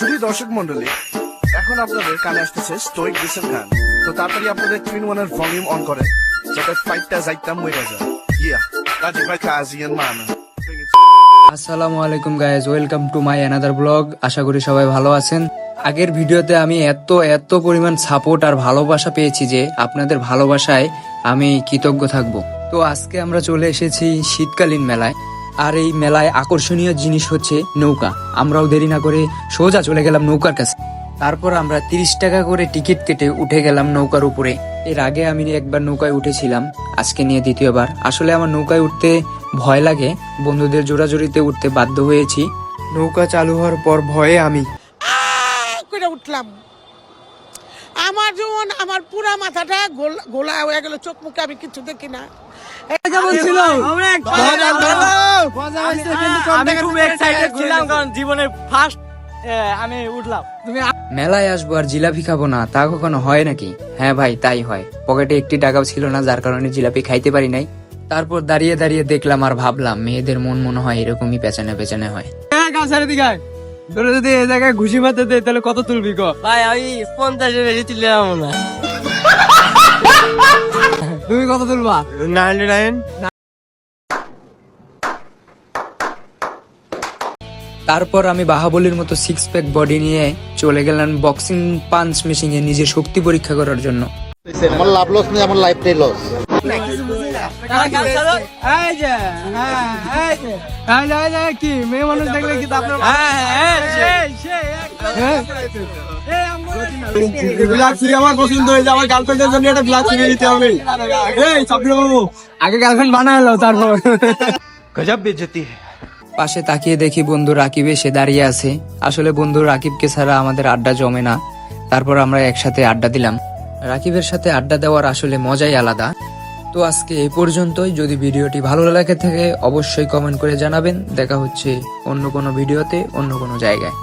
শুধু দর্শক মন্ডলী, এখন আপনাদের কানে আসতেছে স্টোইক ডিসেল গান। তো তাড়াতাড়ি আপনাদের টুইন ওয়ানের ভলিউম অন করে যাতে ফাইটটা যাইতাম মইরা যায়। ইয়া রাজীব ভাই কাজিয়ান মান। আসসালামু আলাইকুম guys, welcome to my another blog. আশা করি সবাই ভালো আছেন। আগের ভিডিওতে আমি এত পরিমাণ সাপোর্ট আর ভালোবাসা পেয়েছি যে আপনাদের ভালোবাসায় আমি কৃতজ্ঞ থাকব। তো আজকে আমরা চলে এসেছি শীতকালীন মেলায়, আর এই মেলায় আকর্ষণীয় জিনিস হচ্ছে নৌকা। আমরাও দেরি না করে সোজা চলে গেলাম নৌকার কাছে। তারপর আমরা 30 টাকা করে টিকিট কেটে উঠে গেলাম নৌকার উপরে। এর আগে আমি একবার নৌকায় উঠেছিলাম, আজকে নিয়ে দ্বিতীয়বার। আসলে আমার নৌকায় উঠতে ভয় লাগে, বন্ধুদের জোরাজোরিতে উঠতে বাধ্য হয়েছি। নৌকা চালু হওয়ার পর ভয়ে আমি করে উঠলাম। আমার যেমন আমার পুরা মাথাটা গোলা হয়ে গেল, চোখ মুখে আমি কিছু দেখি না। আমি খুব এক্সাইটেড ছিলাম, কারণ জীবনের ফার্স্ট আমি উঠলাম। মেলায় আসবো আর জিলাপি খাবো না, তা কখনো হয় নাকি? হ্যাঁ ভাই, তাই হয়। পকেটে একটি টাকাও ছিল না, যার কারণে জিলাপি খাইতে পারি নাই। তারপর দাঁড়িয়ে দাঁড়িয়ে দেখলাম আর ভাবলাম, মেয়েদের মনে হয় এরকমই পেছনে পেছনে হয়। তোর যদি এই জায়গায় ঘুষি মারতে দে তাহলে কত তুলবি গো? ভাই আমি 50 বেশি তুললাম না। তুমি কত তুলবা? 99। তারপর আমি বাহাবলীর মতো 6 প্যাক বডি নিয়ে চলে গেলাম বক্সিং পাঞ্চ মেশিনে নিজের শক্তি পরীক্ষা করার জন্য। আমার লাভ লস নেই, আমার লাইফটাই লস। কি মেয়ে মানুষ দেখলে কি আপনার আমার পছন্দ হয়েছে, আমার গার্লফ্রেন্ডের জন্য একটা গ্লাস কিনে দিতে হবে। আগে গার্লফ্রেন্ড বানালো, তারপর গজব বেজতি। পাশে তাকিয়ে দেখি বন্ধু রাকিব এসে দাঁড়িয়ে আছে। আসলে বন্ধু রাকিবকে ছাড়া আমাদের আড্ডা জমে না। তারপর আমরা একসাথে আড্ডা দিলাম। রাকিবের সাথে আড্ডা দেওয়ার আসলে মজাই আলাদা। তো আজকে এই পর্যন্তই। যদি ভিডিওটি ভালো লাগে থাকে অবশ্যই কমেন্ট করে জানাবেন। দেখা হচ্ছে অন্য কোনো ভিডিওতে, অন্য কোনো জায়গায়।